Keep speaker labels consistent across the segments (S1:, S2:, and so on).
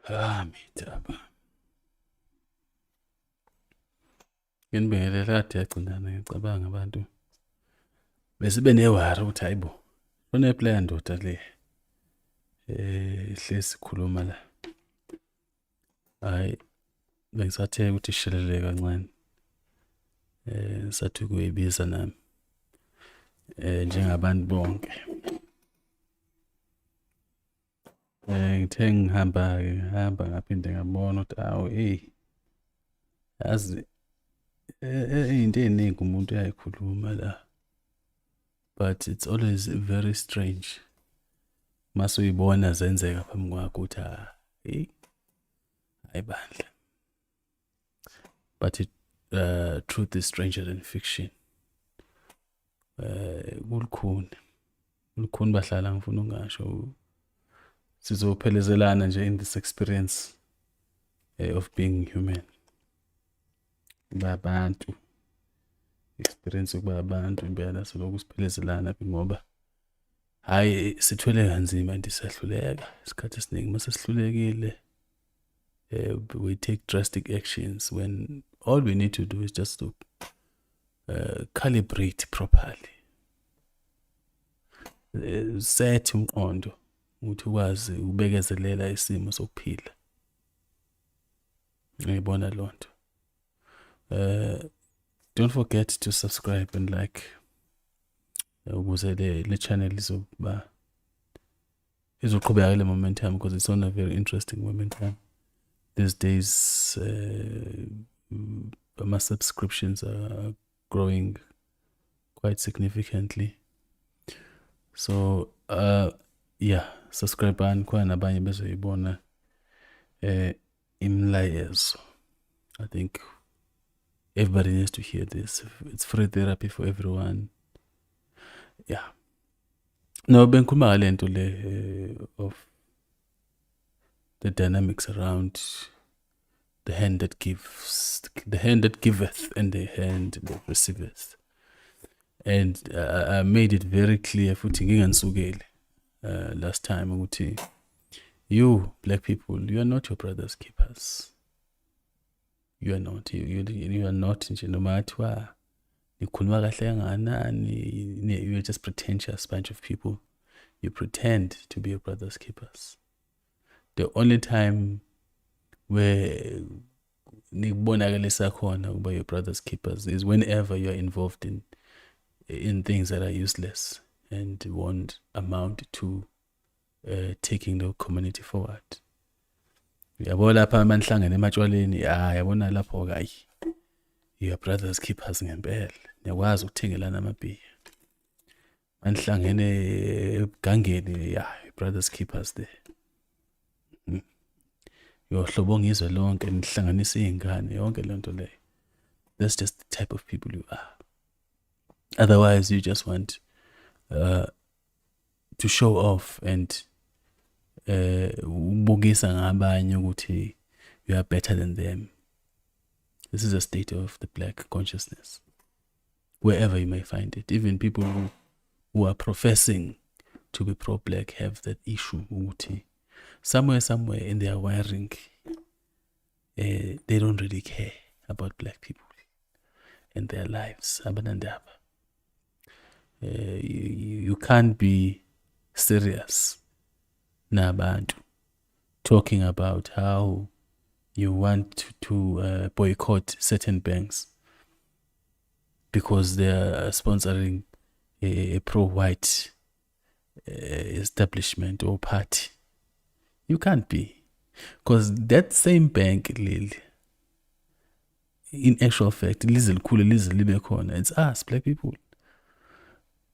S1: Amitabhva. Nginibingelela kade yagcinana ngicabanga abantu. Besibe newari ukuthi hayibo. Khona eplaya ndoda le. Ihlezi khuluma la. Hayi bengisathe ukuthi shelele kancane. Sathi kuyibiza nami. Njengabantu bonke. Ngithe ngihamba ngaphinde ngabona ukuthi awu yazi into eziningi umuntu uyayikhuluma la, but it's always very strange mase uyibona zenzeka phambi kwakho ukuthi hayi bandla, but truth is stranger than fiction. Kulukhuni bahlala ngifuna ungasho sizophelezelana nje in this experience of being human. Babantu experience ukuba abantu impela siloku siphelezelana ngoba hayi sithwele kanzima ndisahluleka isikhathi esiningi mase sihlulekile. We take drastic actions when all we need to do is just to calibrate properly. Set umqondo ukuthi ukwazi ubekezelela isimo sokuphila. Ngiyibona lonto. Don't forget to subscribe and like ukuze le channel izoqhubeka ile momentum, because it's on a very interesting momentum these days. My subscriptions are growing quite significantly, so yeah, subscribe and kwa nabanye bezoyibona imlayezo. I think everybody needs to hear this. It's free therapy for everyone. Yeah. No, bengikhuluma ngale nto le of the dynamics around the hand that gives, the hand that giveth, and the hand that receiveth. And I made it very clear futhi nginganisukeli last time ukuthi you black people, you are not your brother's keepers. You are not. You are not nje noma athiwa nikhuluma kahle kanganani, you are just pretentious bunch of people. You pretend to be your brother's keepers. The only time where nibonakalisa khona ukuba your brother's keepers is whenever you are involved in things that are useless and won't amount to taking the community forward. Yabo lapha manihlangene ematshwaleni, yabona lapho hayi your brothers keepers ngempela. Niyakwazi ukuthengelana amabhiya. Manihlangene ebugangeni, your brothers keepers there. Yohlobo ngizwe lonke nihlanganisa izingane yonke lento leyo. That's just the type of people you are. Otherwise you just want to show off and ubukisa ngabanye ukuthi you are better than them. This is a state of the black consciousness, wherever you may find it. Even people who are professing to be pro-black have that issue ukuthi somewhere in their wiring they don't really care about black people and their lives. You can't be serious nabantu talking about how you want to boycott certain banks because they are sponsoring a pro-white establishment or party. You can't be, because that same bank, in actual fact, it's us, black people.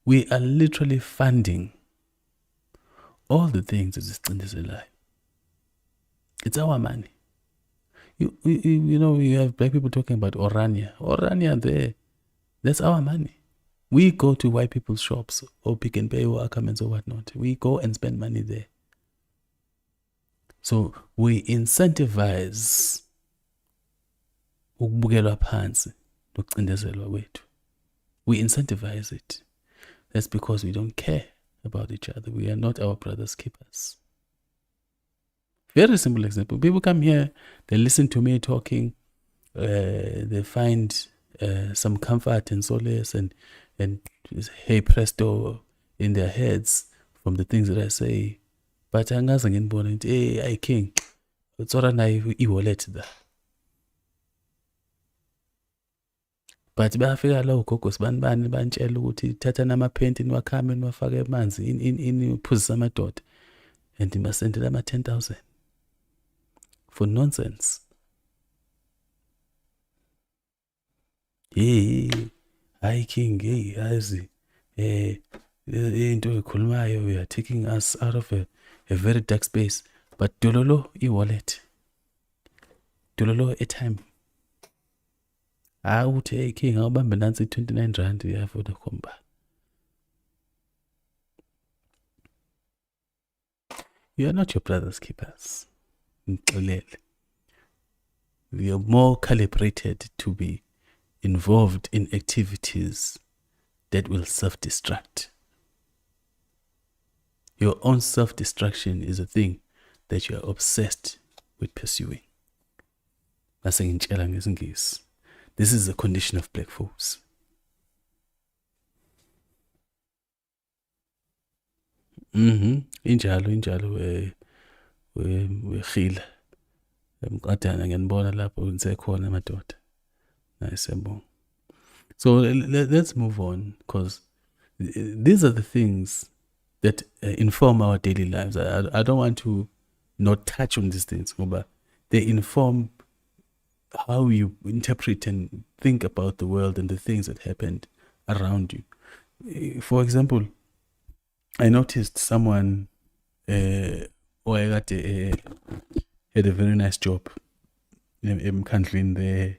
S1: We are literally funding all the things that is in this life. It's our money. You know, you have black people talking about Orania there. That's our money. We go to white people's shops or Pick and Pay or Ackermans or whatnot. We go and spend money there. So we incentivize ukubukelwa phansi nokucindezelwa kwethu. We incentivize it. That's because we don't care about each other. We are not our brother's keepers. Very simple example. People come here, they listen to me talking, they find some comfort and solace and hey presto in their heads from the things that I say. But angaze nginibona ukuthi hey king, utsora nayo ewallet da. But bayafika la ugogo sibanibani bantshela ukuthi thatha namaphenti niwakhame niwafake emanzi iniphuzisa amadoda and imasendela ama 10,000 for nonsense. Hi king, hey yazi into ekhulumayo, we are taking us out of a very dark space. But dololo e-wallet, dololo airtime. Uthi hey king awubambe nansi 29 rand ya Vodacom ba. You are not your brother's keepers. We are more calibrated to be involved in activities that will self-destruct. Your own self-destruction is a thing that you are obsessed with pursuing. This is the condition of black folks. Injalo wekhila. Emqadana ngiyanibona lapho ngisekhona amadoda. Nice. So let's move on, because these are the things that inform our daily lives. I don't want to not touch on these things, but they inform how you interpret and think about the world and the things that happened around you. For example, I noticed someone had a very nice job in country in there,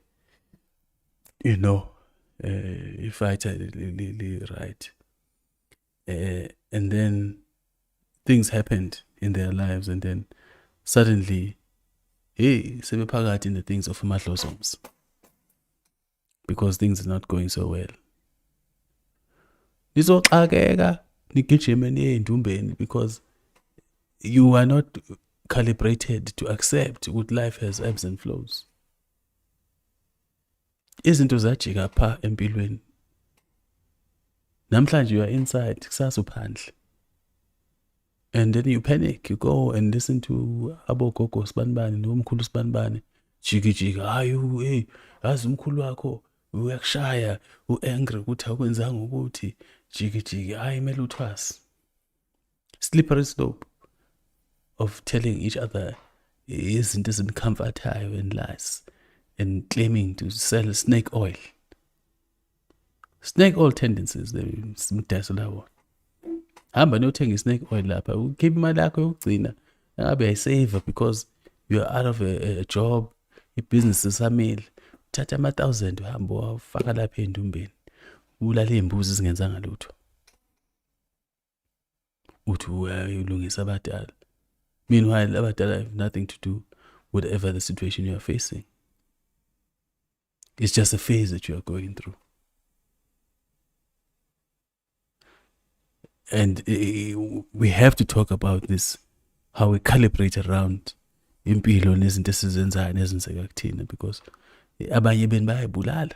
S1: if I tell it right. And then things happened in their lives, and then suddenly, sebephakathi in the things of amadlozoms because things are not going so well. Nizoxakeka nigijime niye endumbeni because you are not calibrated to accept what life has ebbs and flows. Izinto zajika pha empilweni. Namhlanje you are inside, kusasa uphandle. And then you panic, you go and listen to abogogo sibanibani nomkhulu sibanibani. Jika hayi hey yazi umkhulu wakho uyakushaya uangry ukuthi akwenzanga ukuthi jika hayi mele uthwasi. Slippery slope of telling each other izinto ezimcomfortayo and lies and claiming to sell snake oil. Snake oil tendencies, simdaso lawo. Hamba nothenga snake oil lapha, ukhipha imali yakho yokugcina, ngabe ayisave because you are out of a job, ibusiness isamile. Uthatha ama-1,000 uhamba wafaka lapha endumbeni. Ulale imbuzi zingenzanga lutho. Uthi uyalungisa abadala. Meanwhile, abadala have nothing to do with whatever the situation you are facing. It's just a phase that you are going through. And we have to talk about this, how we calibrate around impilo nezinto esizenzayo nezenzeka kuthina, because abanye beni bayayibulala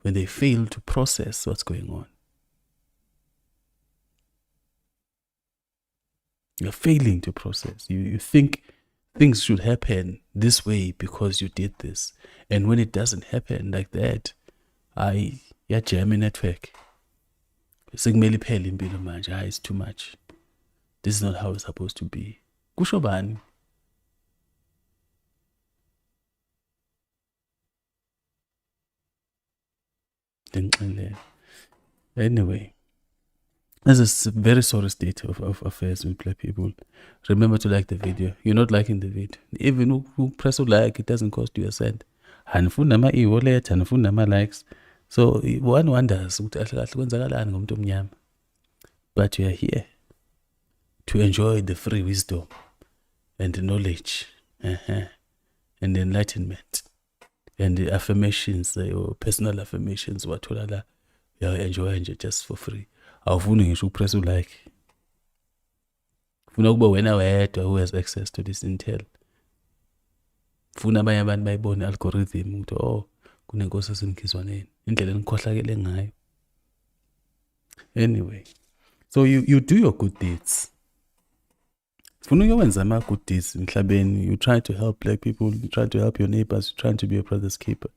S1: when they fail to process what's going on. You're failing to process. You think things should happen this way because you did this. And when it doesn't happen like that, yajama network. Sekumele iphele impilo manje. It's too much. This is not how it's supposed to be. Kusho bani? Anyway, there's a very sorry state of affairs with black people. Remember to like the video. You're not liking the video. Even who press like, it doesn't cost you a cent. Hanifuna ma e-wallet, hanifuna ma likes. So one wonders, but you are here to enjoy the free wisdom and knowledge, and enlightenment, and the affirmations, your personal affirmations, wathola la, enjoy just for free. Awufuni ngisho upress like. Funa ukuba wena wedwa who has access to this intel. Funa abanye abantu bayibone algorithm ukuthi kunenkosi esemkhizwaneni indlela enikhohlakele ngayo. Anyway, so you do your good deeds. Funa ukwenza ama good deeds emhlabeni. You try to help black people, you try to help your neighbors, you try to be a brother's keeper.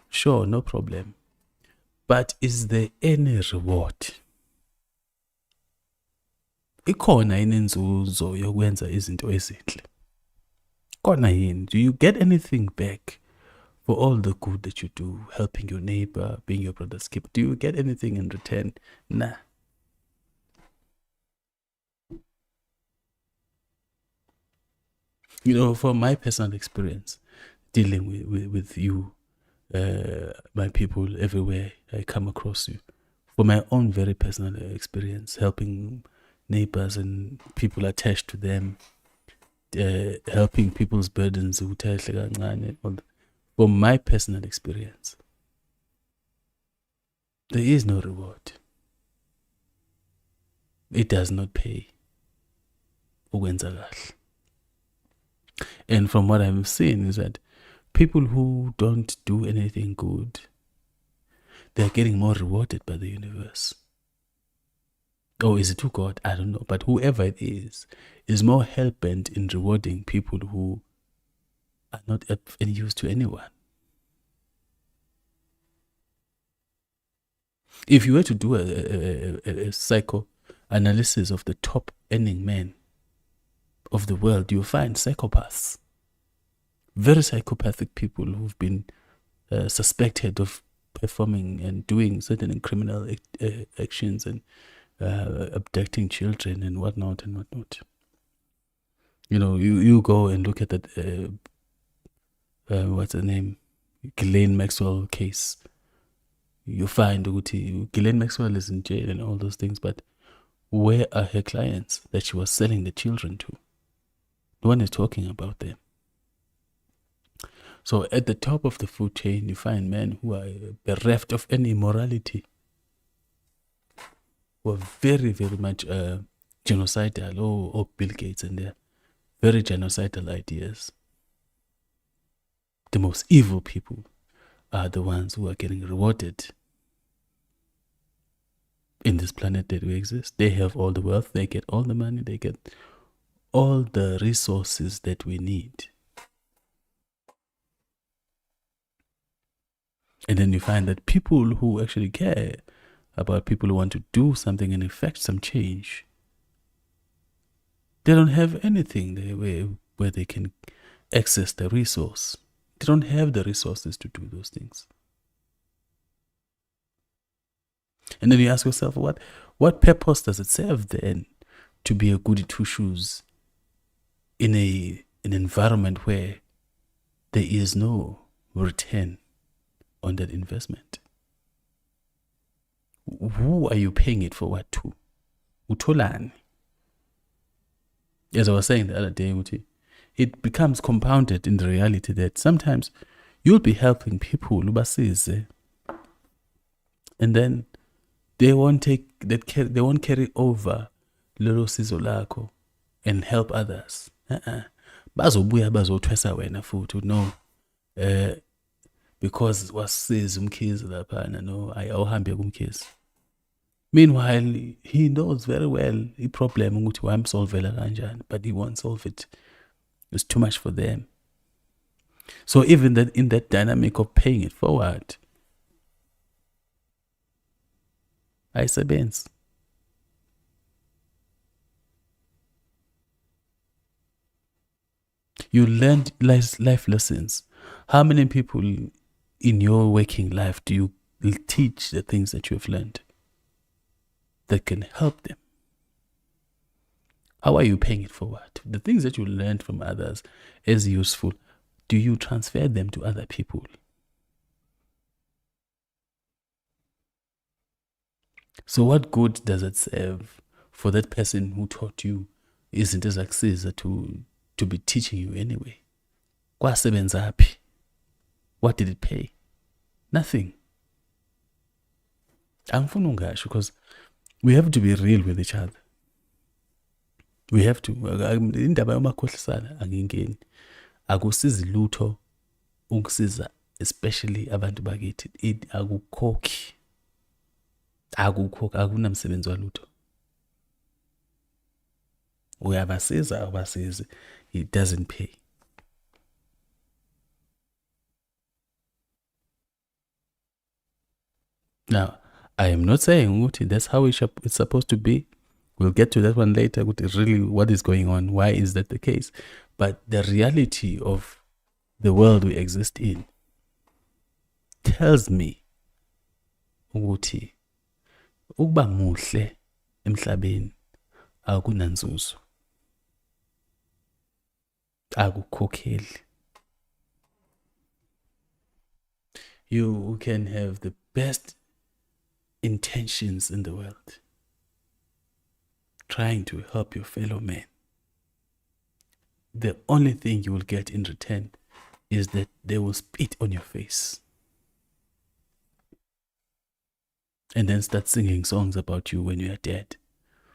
S1: Sure, no problem. But is there any reward? Ikhona inenzuzo yokwenza izinto ezinhle. Khona yini? Do you get anything back for all the good that you do, helping your neighbor, being your brother's keeper? Do you get anything in return? Nah. You know, from my personal experience, dealing with you, my people everywhere I come across you, for my own very personal experience, helping neighbors and people attached to them, helping people's burdens, from my personal experience, there is no reward. It does not pay. And from what I've seen is that people who don't do anything good, they're getting more rewarded by the universe. Or is it to God? I don't know. But whoever it is more hell-bent in rewarding people who are not of any use to anyone. If you were to do a psychoanalysis of the top earning men of the world, you'll find psychopaths. Very psychopathic people who've been suspected of performing and doing certain criminal actions and abducting children and whatnot. You know, you go and look at that, what's her name? Ghislaine Maxwell case. You find Ghislaine Maxwell is in jail and all those things, but where are her clients that she was selling the children to? No one is talking about them. So at the top of the food chain, you find men who are bereft of any morality, who are very, very much genocidal, or Bill Gates and their very genocidal ideas. The most evil people are the ones who are getting rewarded in this planet that we exist. They have all the wealth, they get all the money, they get all the resources that we need. And then you find that people who actually care about people who want to do something and effect some change, they don't have anything where they can access the resource. They don't have the resources to do those things. And then you ask yourself, what purpose does it serve then to be a goody two-shoes in an environment where there is no return on that investment? Who are you paying it for what to? Utolani. As I was saying the other day, it becomes compounded in the reality that sometimes you'll be helping people, and then they won't carry over lelo sizo lakho and help others. Bazobuya bazothwesa wena futhi no, because wasiza umkhize laphana, no, awuhambe kumkhize. Meanwhile, he knows very well the problem ukuthi wamsolvela kanjani, but he won't solve it. It's too much for them. So even that, in that dynamic of paying it forward, ayisebenzi. You learned life lessons. How many people in your working life do you teach the things that you have learned that can help them? How are you paying it forward? The things that you learned from others as useful, do you transfer them to other people? So what good does it serve for that person who taught you izinto ezakusiza to to be teaching you anyway? Kwasebenzaphi? What did it pay? Nothing. Angifuni ungasho because we have to be real with each other. We have to. Indaba yomakhohlisana angingeni. Akusizi lutho ukusiza especially abantu bakithi. Akukhokhi. Akunamsebenzi walutho. Uyabasiza abasizi. It doesn't pay. Now, I am not saying that's how it's supposed to be. We'll get to that one later. Really, what is going on? Why is that the case? But the reality of the world we exist in tells me ukuthi ukuba muhle emhlabeni akunanzuzo. Akukhokheli. You can have the best intentions in the world, trying to help your fellow man. The only thing you will get in return is that they will spit on your face and then start singing songs about you when you are dead.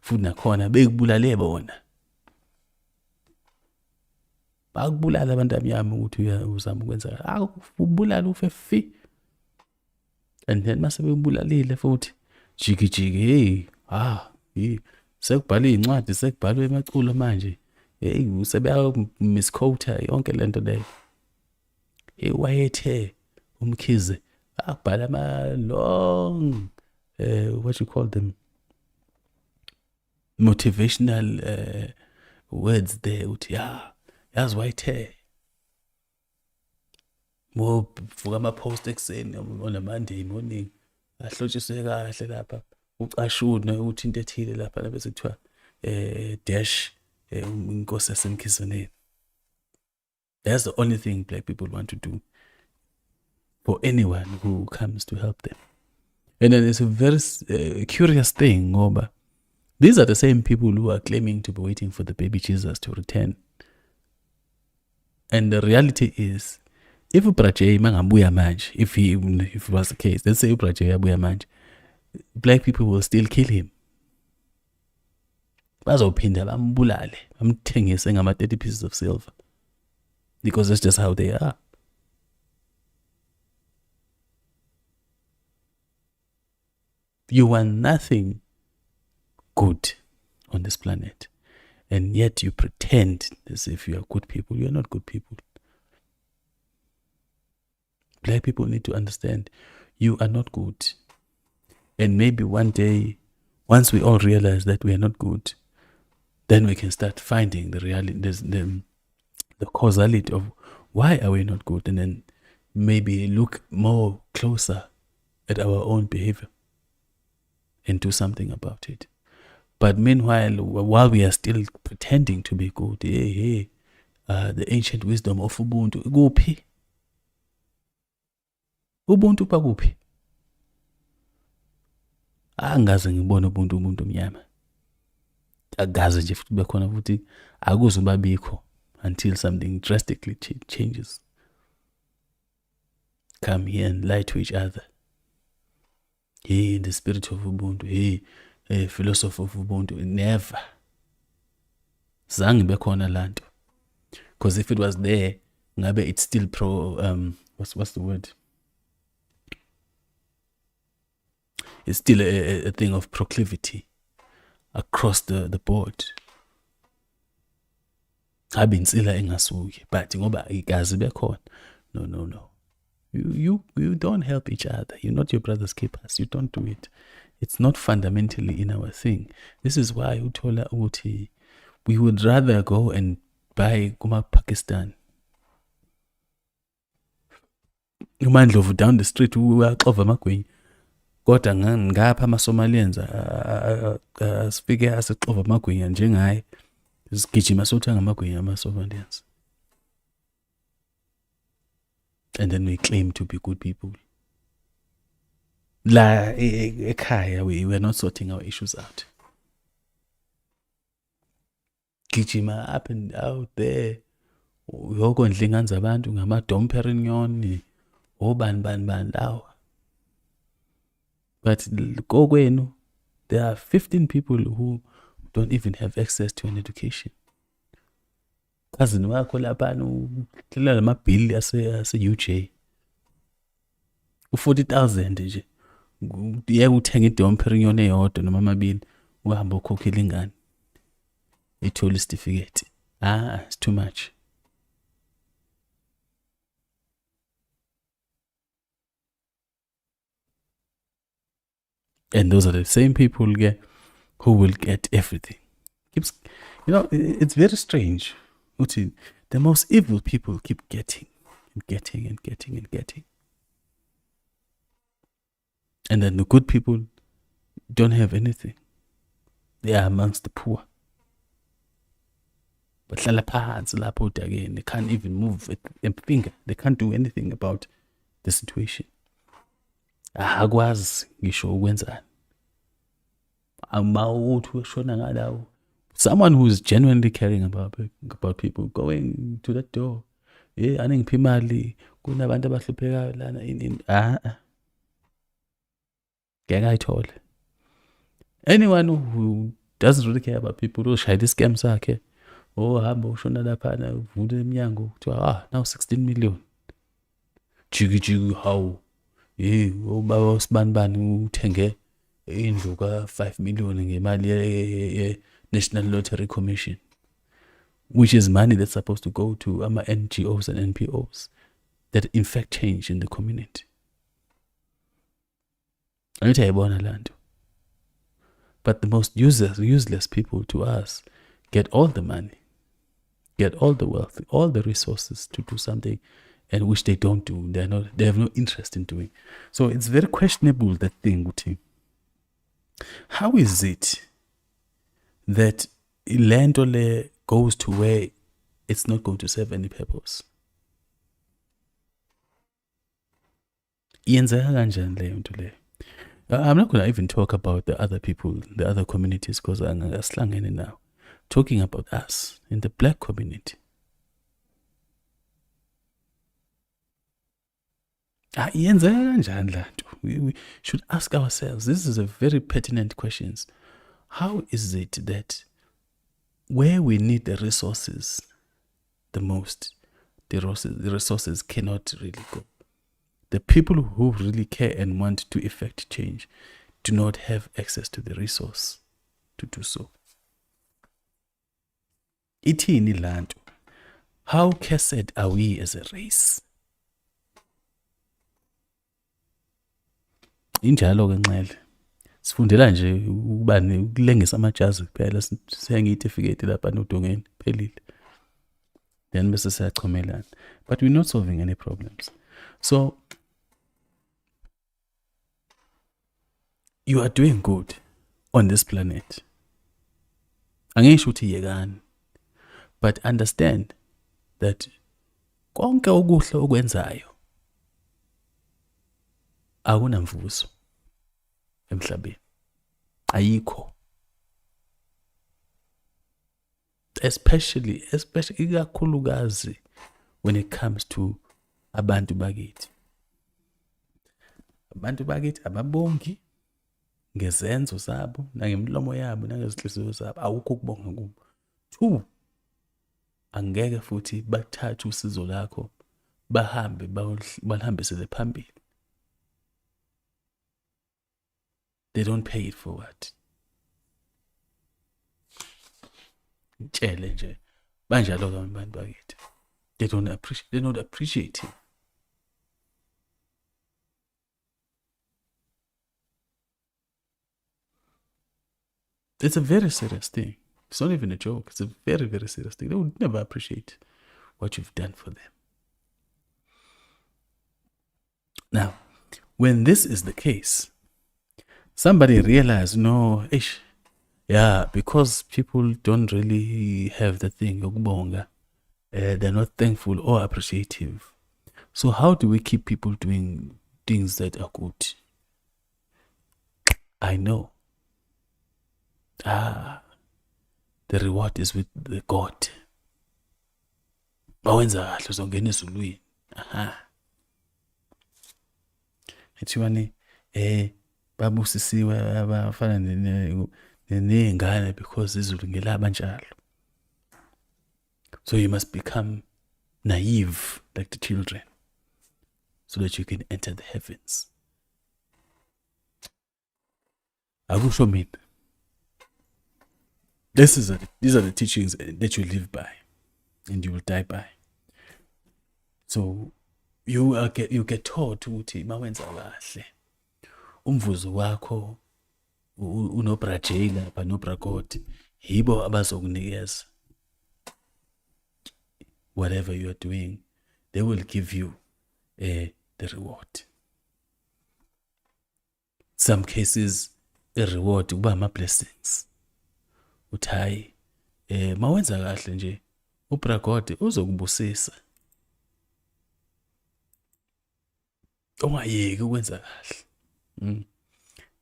S1: Futhi nakhona bekubulale bona. Bakubulala abantu abanyama ukuthi uzama ukwenza akubulala ufe fi. And then mase bebulalile futhi jiki sekubhalwe incwadi sekubhalwe emaculo manje usebeya misquote yonke lento leyo wayethe umkhize akubhala ama long what you call them motivational words there uthi yazi wayethe vuka ama-post ekuseni on a Monday morning ahlotshiswe kahle lapha ucashune uthi into ethile lapha bese kuthiwa dash Inkosiyamakhize. That's the only thing black people want to do for anyone who comes to help them. And then it's a very curious thing ngoba these are the same people who are claiming to be waiting for the baby Jesus to return. And the reality is, if uBrajay mangabuya manje, if it was the case, let's say uBrajay abuya manje, black people will still kill him. Bazophinda bambulale, bamthengise ngama 30 pieces of silver. Because that's just how they are. You are nothing good on this planet. And yet you pretend as if you are good people. You are not good people. Black people need to understand you are not good. And maybe one day, once we all realize that we are not good, then we can start finding the reality, the causality of why are we not good, and then maybe look more closer at our own behavior and do something about it. But meanwhile, while we are still pretending to be good, the ancient wisdom of Ubuntu, kuphi? Ubuntu pakuphi? Angaze ngibone ubuntu mnyama. Akaze nje futhi bekhona futhi akuzubabikho until something drastically changes. Come here and lie to each other. The spirit of Ubuntu, philosophy of Ubuntu, never. Zange bekhona lanto. Because if it was there, ngabe it's still what's the word? It's still a thing of proclivity across the board. Abinsila engasuki, but ngoba igazi bekhona. No. You don't help each other. You're not your brother's keepers. You don't do it. It's not fundamentally in our thing. This is why uthola ukuthi we would rather go and buy kuma Pakistan. Umandlovu down the street uyaxova amagwinya. Kodwa ngapha ama-Somalians asifike asexova amagwinya njengaye. Sigijima sothenga amagwinya ama-Somalians. And then we claim to be good people. La ekhaya we are not sorting our issues out. gijima up and out there uyokondla ingane zabantu ngama-dom perignon bani lawa. But kokwenu, there are 15 people who don't even have access to an education. Cousin wakho laphana uthela lamabhili ase-UJ u-40,000 nje yeke uthenga i-dom perignon eyodwa noma amabili uhambe ukhokhela ingane ithole isitifiketi. It's too much. And those are the same people who will get everything. It's very strange. The most evil people keep getting and getting and getting and getting. And then the good people don't have anything. They are amongst the poor. But they can't even move a finger. They can't do anything about the situation. Akwazi ngisho ukwenzani. Someone who is genuinely caring about people going to that door. Anengiphi imali kunabantu abahluphekayo lana ngeke ayithole. Anyone who doesn't really care about people ushaya iscam sakhe hamba ushona laphana uvule eminyango kuthiwa now 16 million. Jiki how ubaba usibanibani uthenge indlu ka-5 million ngemali ye-National Lottery Commission, which is money that's supposed to go to NGOs and NPOs that in fact change in the community. Angithi ayibona lanto. But the most useless people to us get all the money, get all the wealth, all the resources to do something and which they don't do. They have no interest in doing. So it's very questionable, that thing. How is it that land goes to where it's not going to serve any purpose? I'm not going to even talk about the other people, the other communities, because I'm now talking about us in the black community. We should ask ourselves, this is a very pertinent question. How is it that where we need the resources the most, the resources cannot really go? The people who really care and want to effect change do not have access to the resource to do so. Ithini lanto? How cursed are we as a race? Injalo ke Nxele. Sifundela nje ukulengisa amajazi kuphela, siyangiyitifiketi lapha nodongeni phelile. Then bese siyachomelana. But we're not solving any problems. So you are doing good on this planet. Angisho uthi yekani. But understand that konke okuhle okwenzayo akunamvuzo emhlabeni. Ayikho. Especially ikakhulukazi when it comes to abantu bakithi. Abantu bakithi ababongi ngezenzo zabo nangemlomo yabo nangezinhliziyo zabo, awukho ukubonga kubo. 2, angeke futhi bathathe usizo lakho bahambe balihambisele phambili. They don't pay it forward. Tshele nje banjalo ke abantu bakithi. They don't appreciate him. It's a very serious thing. It's not even a joke. It's a very, very serious thing. They would never appreciate what you've done for them. Now, when this is the case, somebody realized, because people don't really have the thing, they're not thankful or appreciative. So how do we keep people doing things that are good? I know. the reward is with the God. Mawenza kahle uzongena ezulwini. Aha. Ethiwani babusisiwe abafana nezingane because izulu ngelaba njalo. So you must become naive like the children so that you can enter the heavens. Akusho mina. These are the teachings that you live by and you will die by. So you get taught ukuthi mawenza kahle umvuzo wakho unobrajela lapha nobrakoti yibo abazokunikeza whatever you are doing. They will give you the reward. Some cases a reward kuba ama blessings. Uthi mawenza kahle nje ubrakoti uzokubusisa. Ungayeki ukwenza kahle.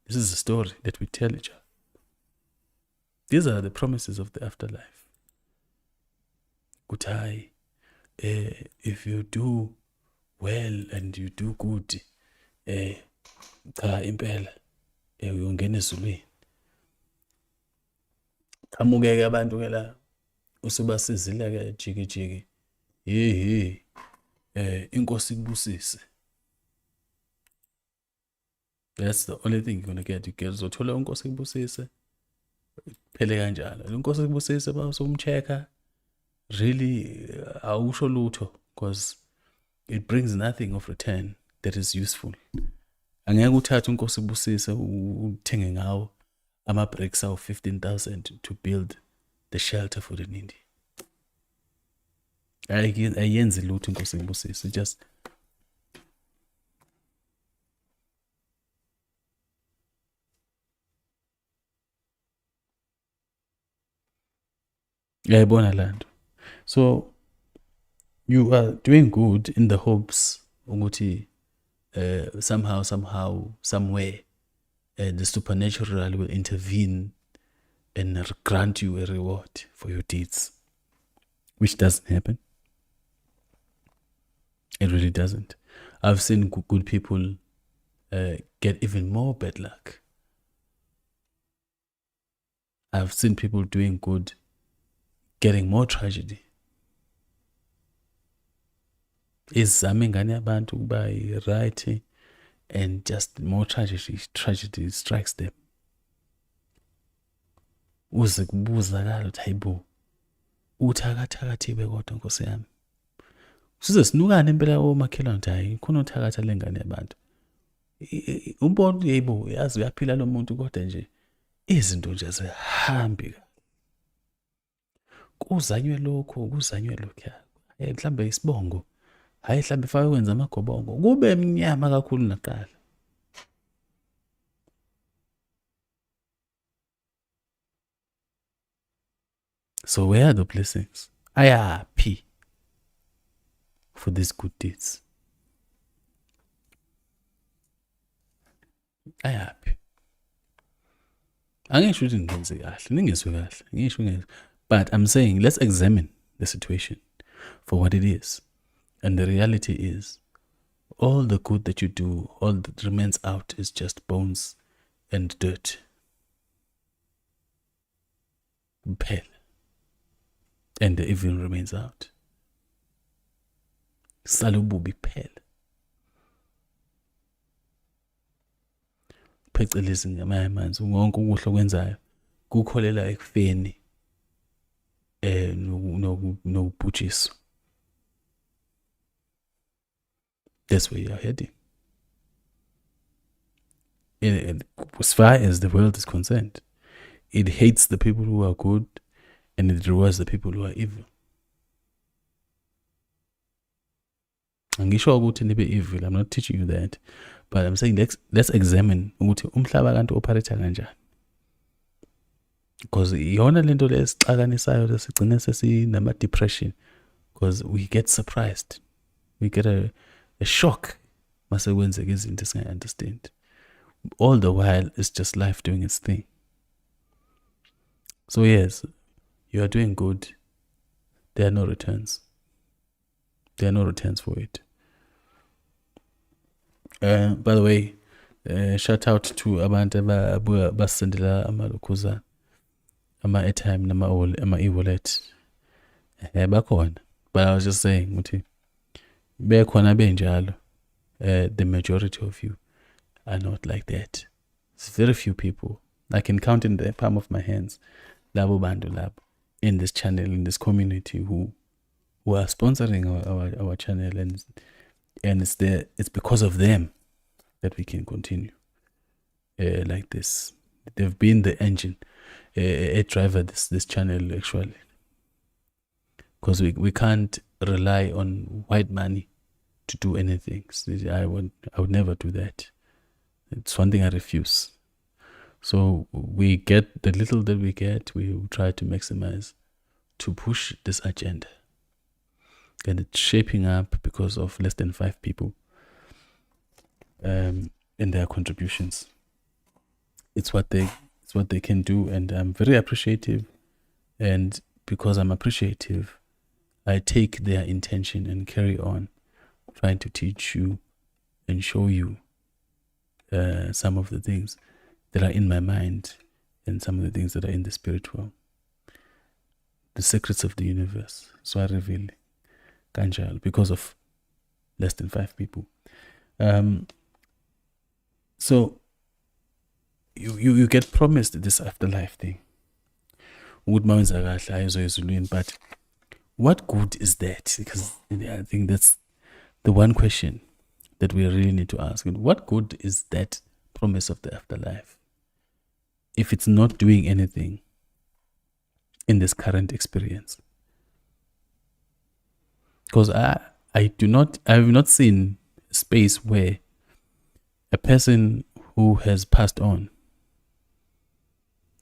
S1: This is a story that we tell each other. These are the promises of the afterlife. Uthi if you do well and you do good, cha impela uyongena ezulwini. Qhamukeke abantu ke la usubasizile ke jiki inkosi kubusise. That's the only thing you're going to get. You get uzothola inkosi kubusise phele kanjalo. Inkosi kubusise basomcheka really awusho lutho because it brings nothing of return that is useful. Angeke uthathe inkosi kubusise uthenge ngawo ama bricks of 15,000 to build the shelter for the needy. Ayenzi lutho inkosi kubusise. Just so you are doing good in the hopes ukuthi somehow somewhere the supernatural will intervene and grant you a reward for your deeds, which doesn't happen. It really doesn't. I've seen good people get even more bad luck. I've seen people doing good getting more tragedy. Izame ingane yabantu kuba right and just more tragedy strikes them. Uze kubuzakala uthi hayibo uthakathakathiwe kodwa Nkosi yami. Size sinukane impela omakhelwane uthi hayi khona uthakatha lengane yabantu. Ubona hayibo yazi uyaphila lo muntu kodwa nje izinto nje zihambi. Kuzanywe lokho mhlambe isibongo hayi mhlambe fake kwenza amagobongo kube emnyama kakhulu naqala. So where are the blessings? Ayaphi for these good deeds? Ayaphi? Angisho ukuthi ngenze kahle, ningizwe kahle, ngisho. But I'm saying let's examine the situation for what it is. And the reality is all the good that you do, all that remains out is just bones and dirt. Pale. And the evil remains out. Salububi pale. Phecelezi ngamanye amazwi wonke ukuhle okwenzayo kukholela ekufeni nokubhujiswa. That's where you are heading. As far as the world is concerned, it hates the people who are good and it rewards the people who are evil. Angisho ukuthi nibe evil. I'm not teaching you that. But I'm saying let's examine ukuthi umhlaba kanti operate kanjani. Because yona lento lesixakanisayo lesigcine sesinama depression because we get surprised. We get a shock mase kwenzeka izinto singayi understand. All the while it's just life doing its thing. So yes, you are doing good, there are no returns. There are no returns for it. By the way, shout out to abantu basendela amalokuzana, ama-airtime, ama-e-wallet. Bakhona. But I was just saying, ukuthi bekhona benjalo. The majority of you are not like that. It's very few people. I can count in the palm of my hands, labo bantu labo, in this channel, in this community who are sponsoring our channel, and it's because of them that we can continue like this. They've been the engine, a driver this channel actually, because we can't rely on white money to do anything. I would never do that. It's one thing I refuse. So we get the little that we get, we try to maximize to push this agenda. And it's shaping up because of less than 5 people in their contributions. It's what they can do, and I'm very appreciative. And because I'm appreciative, I take their intention and carry on trying to teach you and show you some of the things that are in my mind and some of the things that are in the spiritual, the secrets of the universe. So I reveal kanjalo because of less than 5 people. So you get promised this afterlife thing. But what good is that? Because I think that's the one question that we really need to ask. What good is that promise of the afterlife if it's not doing anything in this current experience? Because I have not seen a space where a person who has passed on,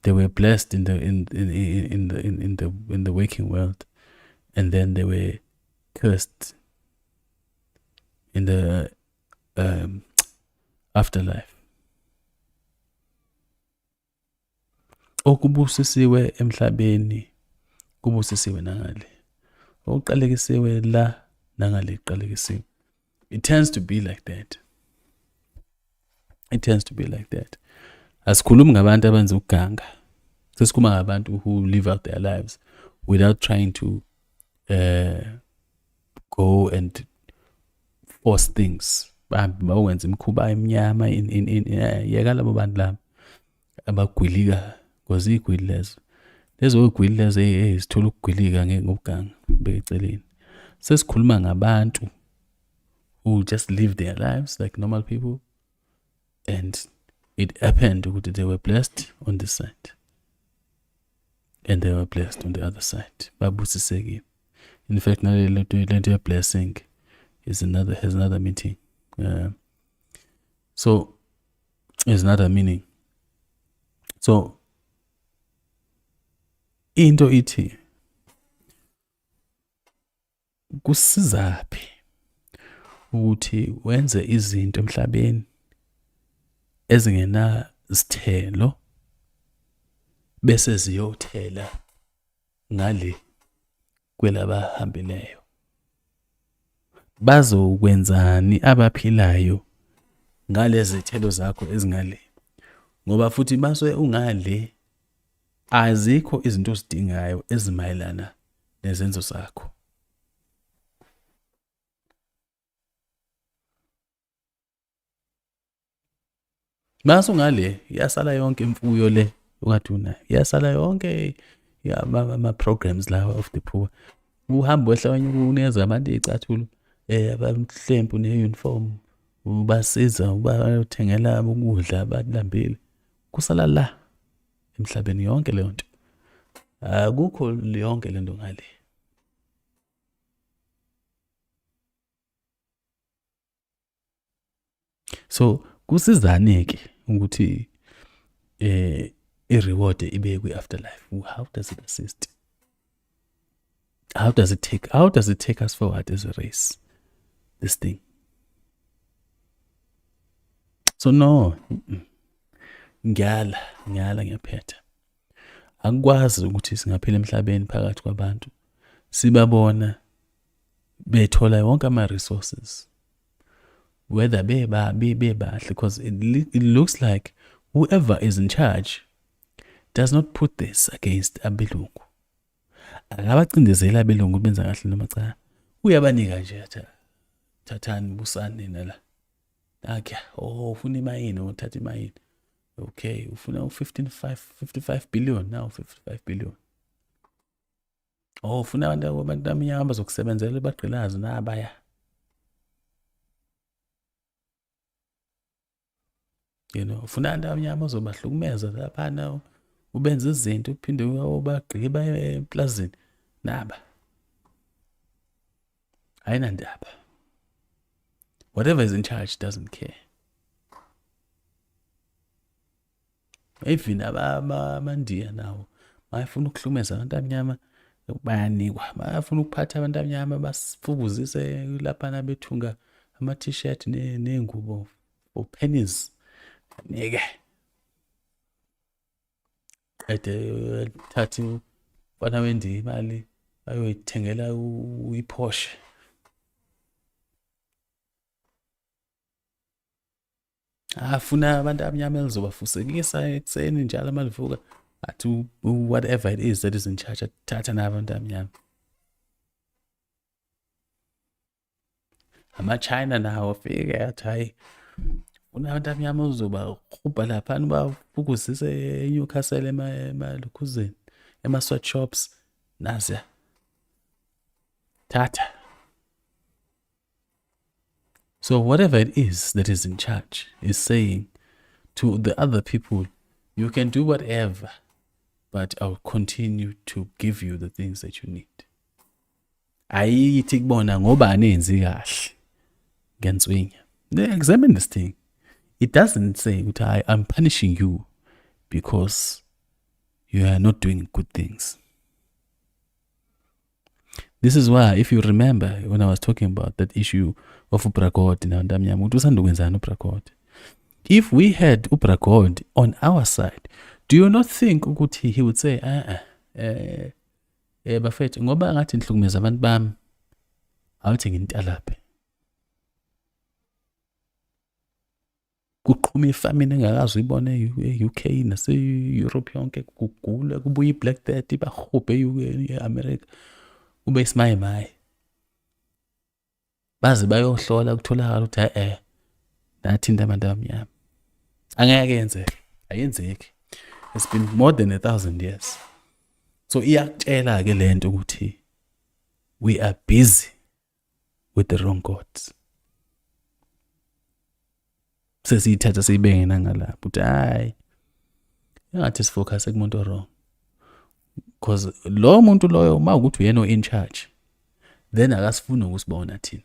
S1: they were blessed in the waking world, and then they were cursed in the afterlife. Okubusisiwe emhlabeni kubusisiwe nangale. Oqalekisiwe la nangale qalekisiwe. It tends to be like that. Asikhulumi ngabantu abenza uganga. Sesikhuluma ngabantu who live out their lives without trying to go and force things. Bawenza imikhuba emnyama yeka labo bantu labo abagwilika, because igwili lezo igwili lezo ezithola ukugwilika ngokuganga beceleni. Sesikhuluma ngabantu who just live their lives like normal people, and it happened that they were blessed on this side and they were blessed on the other side. Babusiseki. In fact, now the blessing has another meaning. So there's another meaning. So into ithi kusizaphi ukuthi wenze izinto emhlabeni ezingena sithelo bese ziyothela ngale kwelabahambileyo. Bazokwenzani abaphilayo ngalezi zithelo zakho ezingale? Ngoba futhi base ungale azikho izinto ozidingayo ezimayelana nezenzo zakho. Base ungale yasala yonke imfuyo le okaduna, yasala yonke ama programs lawa of the poor. Uhamba wehlawanye unikeza abantu icathulo abamhlempu ne-uniform, ubasiza ubathengela ukudla abalambile, kusala la emhlabeni yonke leyo nto. Akukho yonke lento ngale. So kusizane ke ukuthi i-reward ibe kwi-afterlife. How does it assist? How does it take us forward as a race, this thing? So no, ngiyala ngiyaphetha. Akukwazi ukuthi singaphila emhlabeni phakathi kwabantu sibabona bethola yonke ama-resources, whether bebahle, because it looks like whoever is in charge does not put this against abelungu. Akabacindezeli abelungu benza kahle noma cha. Uyabanika nje thathani busani nala. Akhe, ufuna imayini, uthatha imayini. Okay, ufuna u55 billion, now 55 billion. Ufuna abantu abamnyama bazokusebenzela baqhilazi nabaya. Ufuna abantu abamnyama ozobahlukumeza lapha ubenza izinto uphinde ubagqiba eplazini naba. Ayinandaba. Whatever is in charge doesn't care. Even abamandiya nawo bayafuna ukuhlumeza abantu abamnyama bayanikwa, bayafuna ukuphatha abantu abamnyama basifukuzise lapha bethunga ama-t-shirt nengubo for pennies. Nike thathi ufana wendi imali ayoyithengela iPorsche. Afuna abantu abamnyama elizobafusekisa ekuseni njalo amalivuka athi whatever it is that is in charge athatha nabantu abamnyama. Ama-China nawo afike athi hayi una abantu abamnyama uzobakhupha lapha bafukuzise eNewcastle emalukhuzeni ema-sweatshops naziya thatha. So whatever it is that is in charge is saying to the other people, you can do whatever, but I'll continue to give you the things that you need. Ayithi kubona ngoba anenzi kahle ngenswinya. Examine this thing. It doesn't say ukuthi I'm punishing you because you are not doing good things. This is why, if you remember, when I was talking about that issue of ubragod na ndamnyama, uthusandukenzana ubragod. If we had ubragod on our side, do you not think ukuthi he would say, bafethu ngoba ngathi nhlukumeza abantu bami, awuthi ngintalaphe. Kuqhuma ifamine engakazi uyibone e-UK nase-Europe yonke, kugula kubuya i-Black Death bahubhe e-America. Ube isimaye baze bayohlola kutholakala ukuthi nathinta abantu abamnyama. Angeke yenzeke, ayenzeki. It's been more than 1,000 years. So iyakutshela ke lento ukuthi we are busy with the wrong gods. Sesiyithatha siyibenge nangalapha ukuthi hayi engathi sifocus kumuntu wrong. Because lo muntu loyo uma ukuthi uyena in charge, then akasifuni ukusibona thina.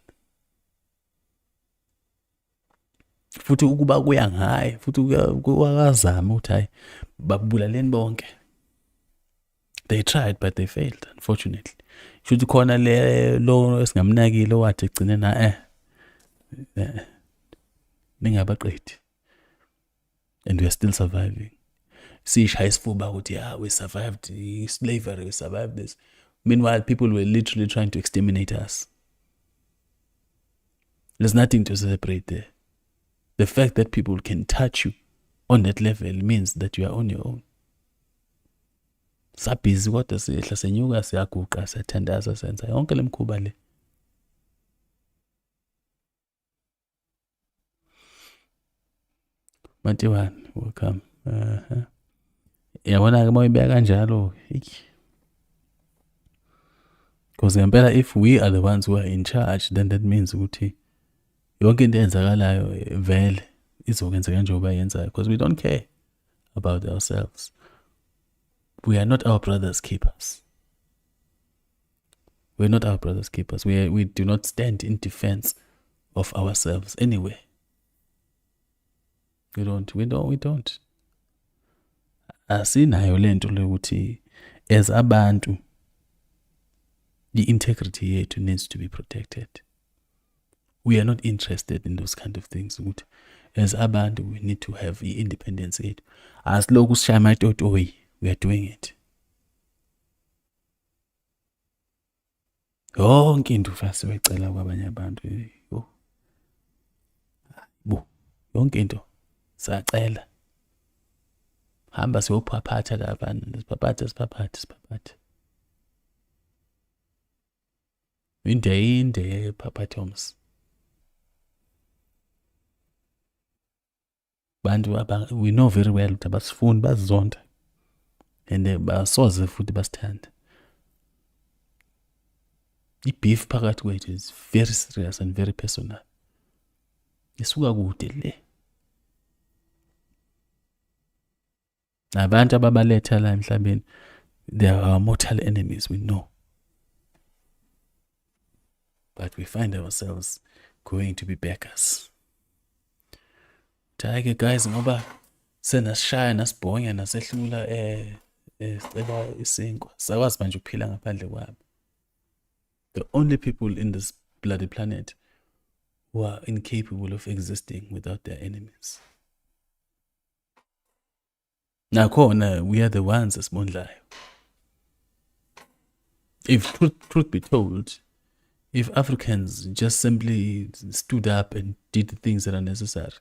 S1: Futhi ukuba kuya ngaye, futhi kuyakazama ukuthi hayi babulaleni bonke. They tried but they failed, unfortunately. Should khona lo esingamnakile wathi egcine na ningabaqedi. And we are still surviving. Sishaya isifuba ukuthi we survived slavery, we survived this. Meanwhile, people were literally trying to exterminate us. There's nothing to celebrate there. The fact that people can touch you on that level means that you are on your own. Sabhizi kodwa sihla senyuka siyaguqa siyathandaza senza yonke lemkhuba le. Matiwan, welcome. Yabona ke moyibeka kanjalo. Because ngempela if we are the ones who are in charge, then that means ukuthi yonke into eyenzakalayo vele izokwenzeka njengoba yenzayo, because we don't care about ourselves. We are not our brother's keepers. We're not our brother's keepers. We do not stand in defense of ourselves anyway. We don't. Asinayo lento lokuthi as abantu the integrity yethu needs to be protected. We are not interested in those kind of things. As abantu we need to have the independence yethu. As loku sishaya amatotoyi, we are doing it. yonke into fast becela kwabanye abantu yonke into sacela hamba siyophaphatha lapha siphaphathe inde phaphathoms bantu we know very well ukuthi abasifuni bazizonda and basoze futhi basithanda. I-beef phakathi kwethu is very serious and very personal. Isuka kude le. Nabantu ababaletha la emhlabeni, they are our mortal enemies, we know. But we find ourselves going to be backers. Take guys, ngoba senasishaya nasibhonya nasehlula sicela isinkwa. Sakwazi manje ukuphila ngaphandle kwabo. The only people in this bloody planet who are incapable of existing without their enemies. Nakhona, we are the ones esibondlayo. If truth be told, if Africans just simply stood up and did the things that are necessary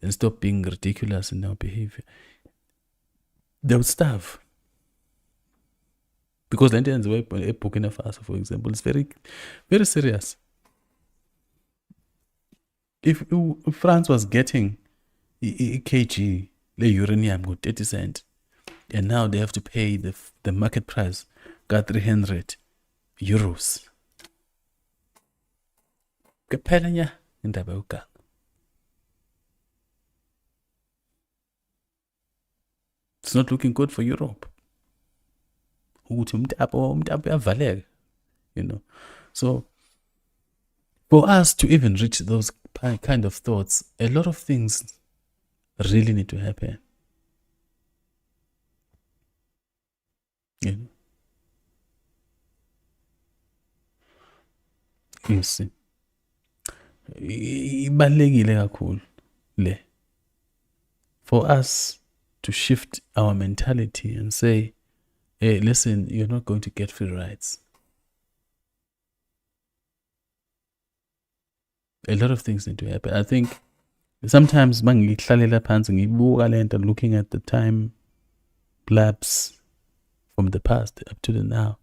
S1: and stopped being ridiculous in our behavior, they would starve. Because the Indians were a Burkina Faso, for example, is very, very serious. If France was getting a kg, the uranium with 30 cents, and now they have to pay the market price, got 300 euros. Kapelanya indaba yokanga. It's not looking good for Europe. You know. So for us to even reach those kind of thoughts, a lot of things really need to happen. You know. You see. Ibalulekile kakhulu le. For us to shift our mentality and say, hey, listen, you're not going to get free rides. A lot of things need to happen. I think sometimes looking at the time lapse from the past up to the now,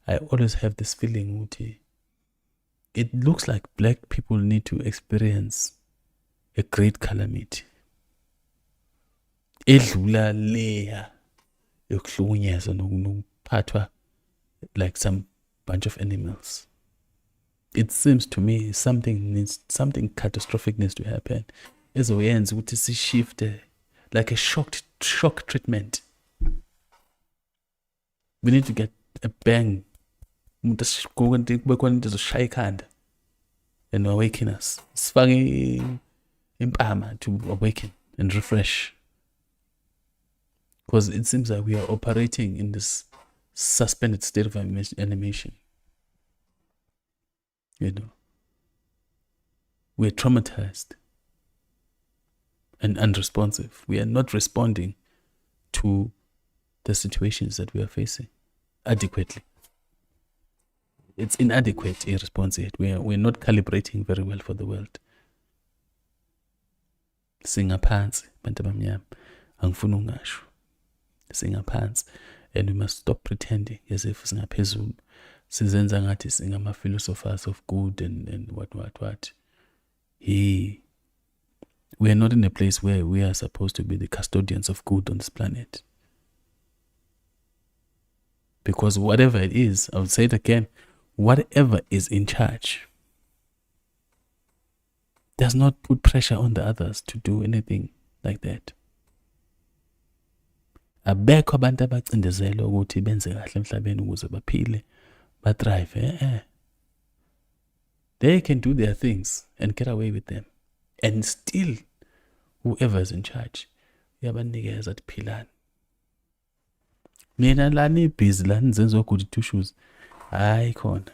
S1: I always have this feeling, it looks like black people need to experience a great calamity. Edlula leya yokuhlukunyezwa nokuphathwa like some bunch of animals. It seems to me something catastrophic needs to happen. Ezoyenza ukuthi si shift like a shock treatment. We need to get a bang. And awaken us. Sifake impama to awaken and refresh. Because it seems like we are operating in this suspended state of animation. You know, we're traumatized and unresponsive. We are not responding to the situations that we are facing adequately. It's inadequate response yet. We're not calibrating very well for the world. Singaphansi bantu abamnyama angifuni ungasho. Singaphansi, and we must stop pretending as if singaphezulu. Sizenza ngathi singama philosophers of good and what. We are not in a place where we are supposed to be the custodians of good on this planet. Because whatever it is, I would say it again, whatever is in charge does not put pressure on the others to do anything like that. Abekho abantu abacindezela ukuthi benze kahle emhlabeni ukuze baphile, bathrive. They can do their things and get away with them. And still, whoever is in charge, uyabanikeza athi philani. Mina lani busy lani nizenza goody two shoes. Hayi khona.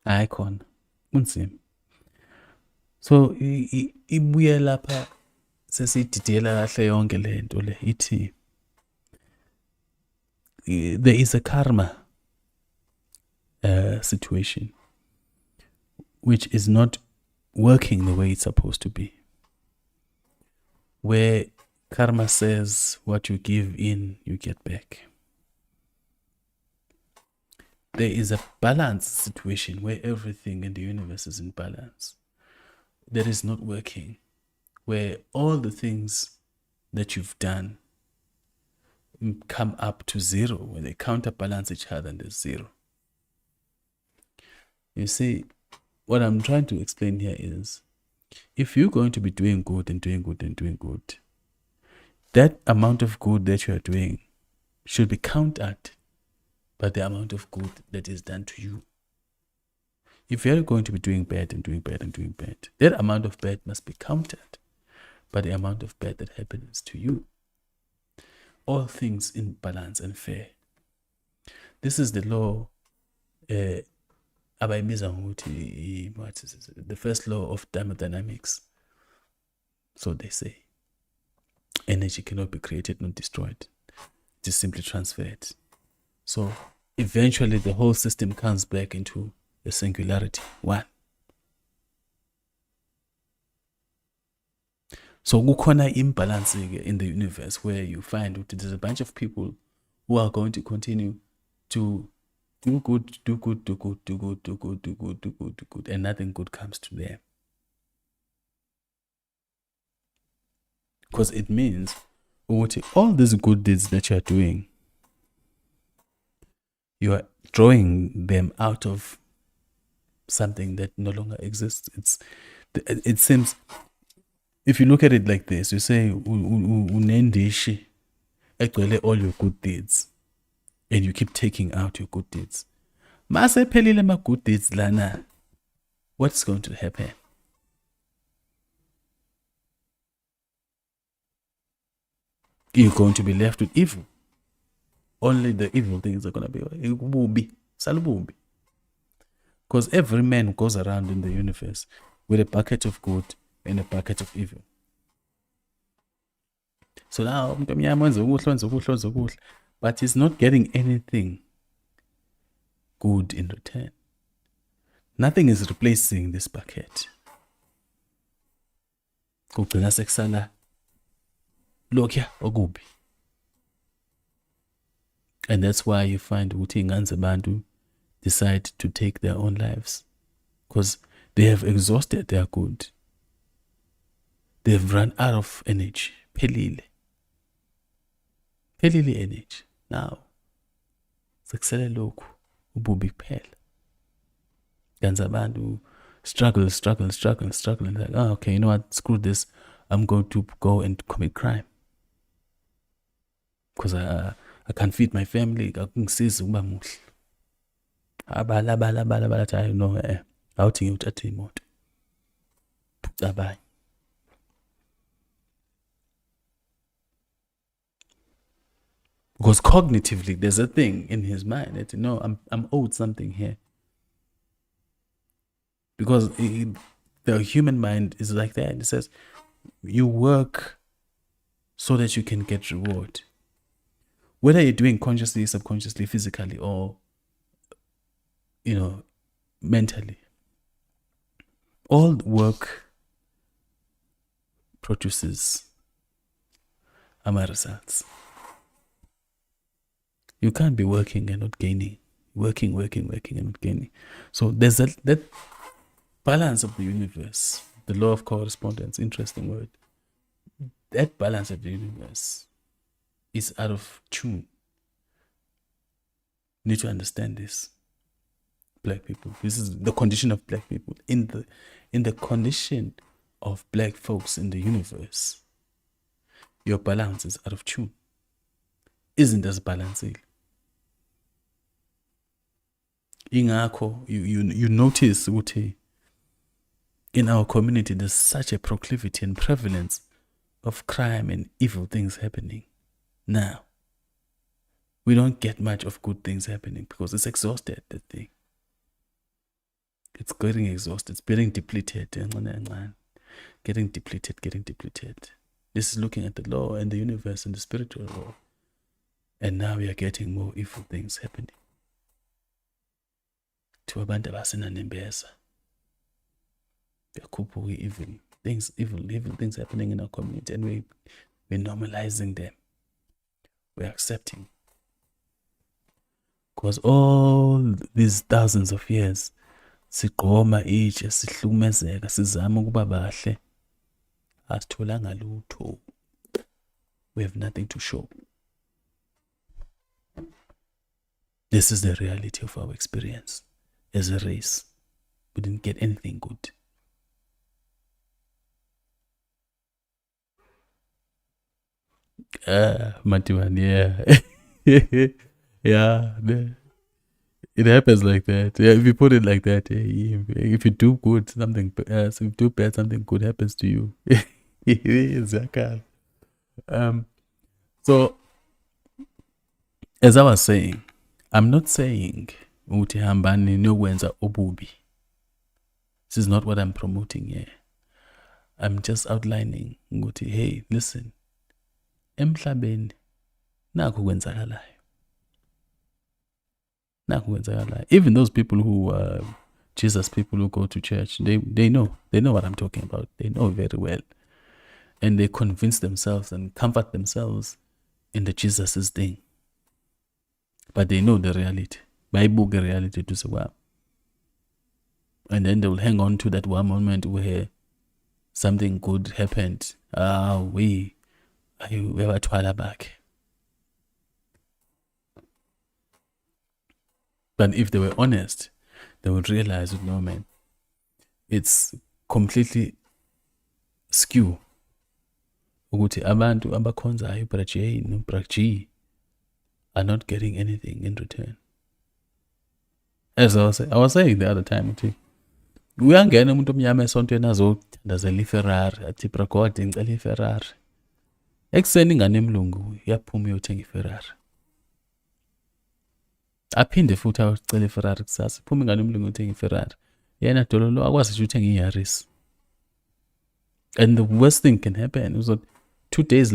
S1: Hayi khona. Unzima. So ibuye lapha sesididela kahle yonke lento le ithi there is a karma situation which is not working the way it's supposed to be, where karma says what you give in, you get back. There is a balance situation where everything in the universe is in balance. That is not working, where all the things that you've done come up to zero, where they counterbalance each other and there's zero. You see, what I'm trying to explain here is, if you're going to be doing good and doing good and doing good, that amount of good that you are doing should be countered by the amount of good that is done to you. If you're going to be doing bad and doing bad and doing bad, that amount of bad must be countered by the amount of bad that happens to you. All things in balance and fair. This is the law, the first law of thermodynamics. So they say. Energy cannot be created nor destroyed. It is simply transferred. So eventually the whole system comes back into a singularity, one. So kukhona imbalance in the universe where you find that there's a bunch of people who are going to continue to do good, do good, do good, do good, do good, do good, do good, do good, and nothing good comes to them. Because it means all these good deeds that you are doing, you are drawing them out of something that no longer exists. It seems, if you look at it like this, you say unendishi egcwele all your good deeds, and you keep taking out your good deeds. Mase pelile ma good deeds lana, what's going to happen? You're going to be left with evil. Only the evil things are going to be salubumbi. Because every man goes around in the universe with a bucket of good and a bucket of evil. So now, but he's not getting anything good in return. Nothing is replacing this bucket. And that's why you find Uti Nganzabandu decide to take their own lives, because they have exhausted their good. They've run out of energy. Pelile energy. Now, sekusele lokhu ububi kuphela. Nganzabandu struggle, and like, oh, okay, you know what? Screw this. I'm going to go and commit crime because I can't feed my family. Akungisizi ukuba muhle. Abala you know, awuthi ngiyothatha imoto. Bye. Because cognitively, there's a thing in his mind that, you know, I'm owed something here. Because the human mind is like that. It says, you work so that you can get reward. Whether you're doing consciously, subconsciously, physically, or, you know, mentally. All work produces results. You can't be working and not gaining. Working and not gaining. So there's that balance of the universe. The law of correspondence, interesting word. That balance of the universe is out of tune. You need to understand this. Black people. This is the condition of black people. In the condition of black folks in the universe, your balance is out of tune. Isn't as balancing. Ingako, you notice ukuthi in our community there's such a proclivity and prevalence of crime and evil things happening. Now, we don't get much of good things happening because it's exhausted, that thing. It's getting exhausted, it's getting depleted, getting depleted. This is looking at the law and the universe and the spiritual law. And now we are getting more evil things happening to abantu abasenanembeza. Evil things happening in our community, and we're normalizing them. We're accepting. Because all these thousands of years, sigqoma itshe, sihlukumezeka, sizama ukuba bahle, asitholanga lutho. We have nothing to show. This is the reality of our experience as a race. We didn't get anything good. Matiwan, yeah. Yeah, it happens like that. Yeah, if you put it like that, if you do good, something, so if you do bad, something good happens to you. So, as I was saying, I'm not saying uthi hambani niyokwenza obubi. This is not what I'm promoting here. I'm just outlining ukuthi, hey, listen, emhlabeni nakho kwenzakalayo. Even those people who Jesus people who go to church, they know what I'm talking about. They know very well, and they convince themselves and comfort themselves in the Jesus's thing. But they know the reality. Bible reality to say, and then they will hang on to that one moment where something good happened. We have a twala back. But if they were honest, they would realize, no man, it's completely skew. Ukuthi abantu abakhonzayo braj no braj are not getting anything in return. As I was saying the other time, uyangena umuntu omnyama esontweni azothandazela iFerrari, athi bragod ngicela iFerrari. Ekuseni ingane emlungu yaphuma uyothenga iFerrari. Aphinde futhi ayocela iFerrari kusasa. Iphuma ingane emlungu uyothenga iFerrari. Yena dololo akwazi nje uthenga iYaris. And the worst thing can happen is that 2 days